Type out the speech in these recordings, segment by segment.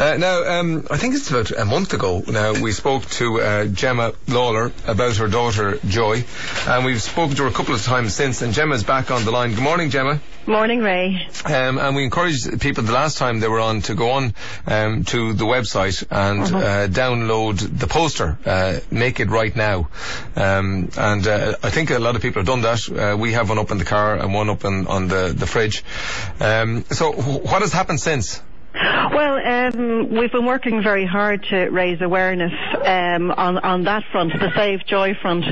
I think it's about a month ago now, we spoke to Gemma Lawler about her daughter Joy, and we've spoken to her a couple of times since, and Gemma's back on the line. Good morning, Gemma. Morning, Ray. And we encouraged people the last time they were on to go on to the website and download the poster, Make It Right Now. I think a lot of people have done that. We have one up in the car and one up on the fridge. So what has happened since? Well, we've been working very hard to raise awareness on that front, the Save Joy front.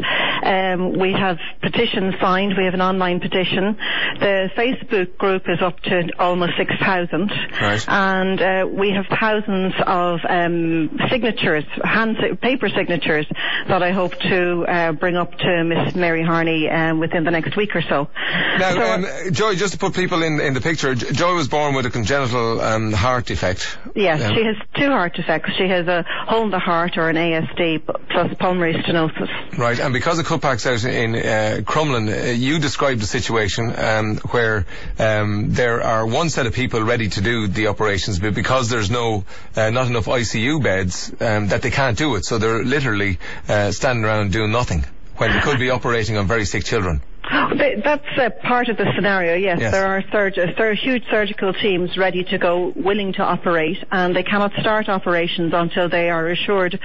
We have petitions signed. We have an online petition. The Facebook group is up to almost 6,000. Right. And we have thousands of signatures, paper signatures, that I hope to bring up to Miss Mary Harney within the next week or so. Now, Joy, just to put people in the picture, Joy was born with a congenital heart defect. Yes, she has 2 heart defects. She has a hole in the heart, or an ASD, plus pulmonary stenosis. Right, and because of cutbacks out in Crumlin, you described a situation where there are one set of people ready to do the operations, but because there's not enough ICU beds, that they can't do it, so they're literally standing around doing nothing when they could be operating on very sick children. That's part of the scenario, yes. There are huge surgical teams ready to go, willing to operate, and they cannot start operations until they are assured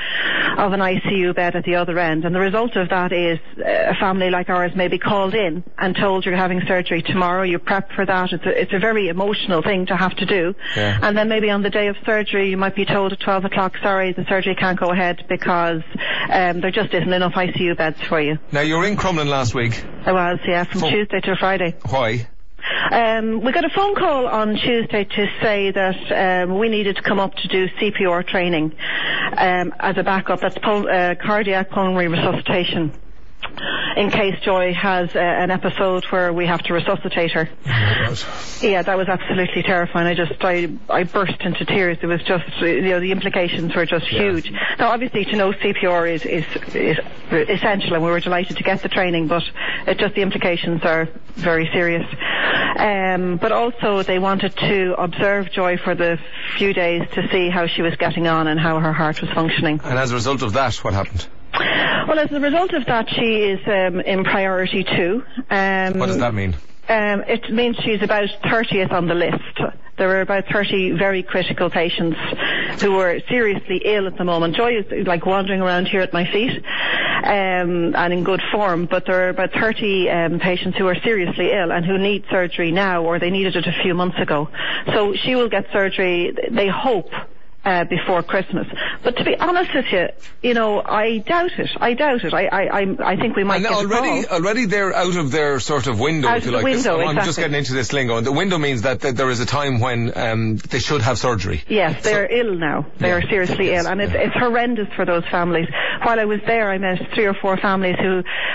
of an ICU bed at the other end. And the result of that is a family like ours may be called in and told you're having surgery tomorrow. You prep for that. It's a very emotional thing to have to do. Yeah. And then maybe on the day of surgery you might be told at 12 o'clock, sorry, the surgery can't go ahead because there just isn't enough ICU beds for you. Now, you were in Crumlin last week. I was, yeah, from Tuesday to Friday. Why? We got a phone call on Tuesday to say that we needed to come up to do CPR training as a backup. That's cardiac pulmonary resuscitation, in case Joy has an episode where we have to resuscitate her. Oh my God. Yeah, that was absolutely terrifying. I burst into tears. It was just, the implications were just huge. Now, obviously, to know CPR is essential, and we were delighted to get the training, but the implications are very serious. But also, they wanted to observe Joy for the few days to see how she was getting on and how her heart was functioning. And as a result of that, what happened? Well, as a result of that, she is in priority 2. What does that mean? It means she's about 30th on the list. There are about 30 very critical patients who are seriously ill at the moment. Joy is like wandering around here at my feet and in good form, but there are about 30 patients who are seriously ill and who need surgery now, or they needed it a few months ago. So she will get surgery, they hope, before Christmas. But to be honest with you, I doubt it. I think we might get a call. Already they're out of their sort of window, out if you of like. Window, exactly. I'm just getting into this lingo. And the window means that there is a time when they should have surgery. Yes, they're ill now. They are seriously ill, and it's horrendous for those families. While I was there, I met 3 or 4 families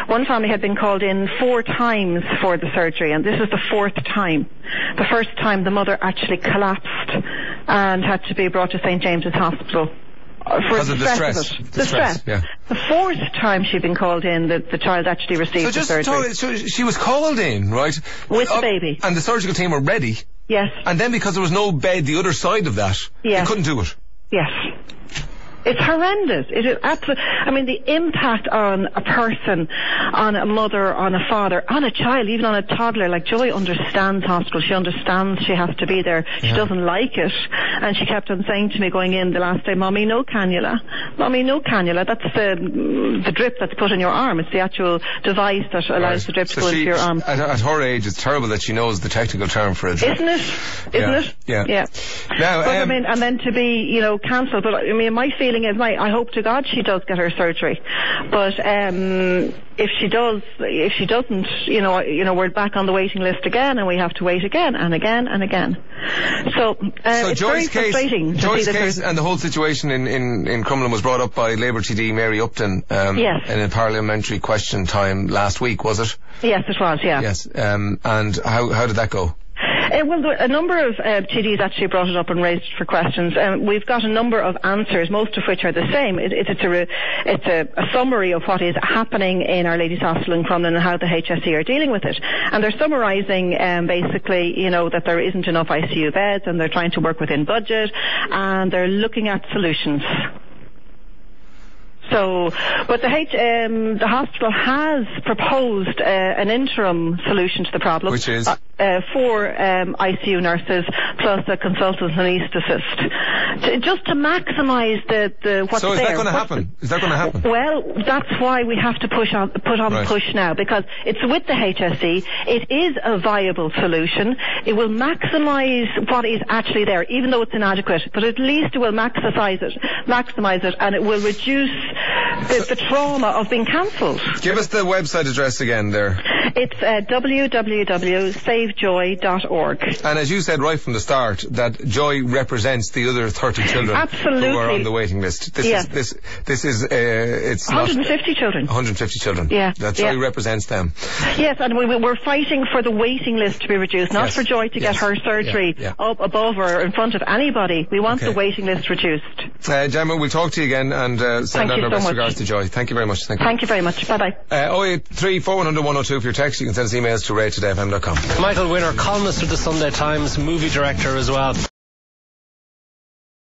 one family had been called in 4 times for the surgery, and this is the 4th time. The first time the mother actually collapsed and had to be brought to St. James's Hospital. Because of the stress. The stress. Yeah. The 4th time she'd been called in, the child actually received the surgery. So she was called in, right? With the baby. And the surgical team were ready. Yes. And then because there was no bed the other side of that, they couldn't do it. Yes. It's horrendous. It is absolutely. I mean, the impact on a person, on a mother, on a father, on a child, even on a toddler. Like Joy understands hospital. She understands she has to be there. She doesn't like it, and she kept on saying to me going in the last day, "Mommy, no cannula. Mommy, no cannula." That's the drip that's put in your arm. It's the actual device that allows the drip to go into your arm. At her age, it's terrible that she knows the technical term for it. Isn't it? Isn't it? Yeah. Now, but, and then to be, cancelled. But I mean, my feeling is, I hope to God she does get her surgery. But if she doesn't, we're back on the waiting list again, and we have to wait again and again and again. So it's very frustrating. Joy's case and the whole situation in Crumlin was brought up by Labour TD Mary Upton in a parliamentary question time last week, was it? Yes, it was. Yeah. Yes. And how did that go? Well, a number of TDs actually brought it up and raised it for questions. We've got a number of answers, most of which are the same. It's a summary of what is happening in Our Lady's Hospital in Crumlin and how the HSE are dealing with it. And they're summarising basically, that there isn't enough ICU beds, and they're trying to work within budget, and they're looking at solutions. So, but the hospital has proposed an interim solution to the problem, which is 4 ICU nurses plus a consultant anaesthetist, just to maximise the what's there. So is that going to happen? Is that going to happen? Well, that's why we have to put on the push now, because it's with the HSE. It is a viable solution. It will maximise what is actually there, even though it's inadequate. But at least it will maximise it, and it will reduce the trauma of being cancelled. Give us the website address again there. It's www.savejoy.org. And as you said right from the start, that Joy represents the other 30 children Absolutely. who are on the waiting list. This is it's 150 children. 150 children. Yeah. That Joy represents them. Yes, and we're fighting for the waiting list to be reduced, not for Joy to get her surgery up above or in front of anybody. We want the waiting list reduced. Gemma, we'll talk to you again, and send out our best regards to Joy. Thank you very much. Thank you very much. Bye-bye. 083 400 102 for your text. You can send us emails to ray@fm.com. Michael Winner, columnist of the Sunday Times, movie director as well.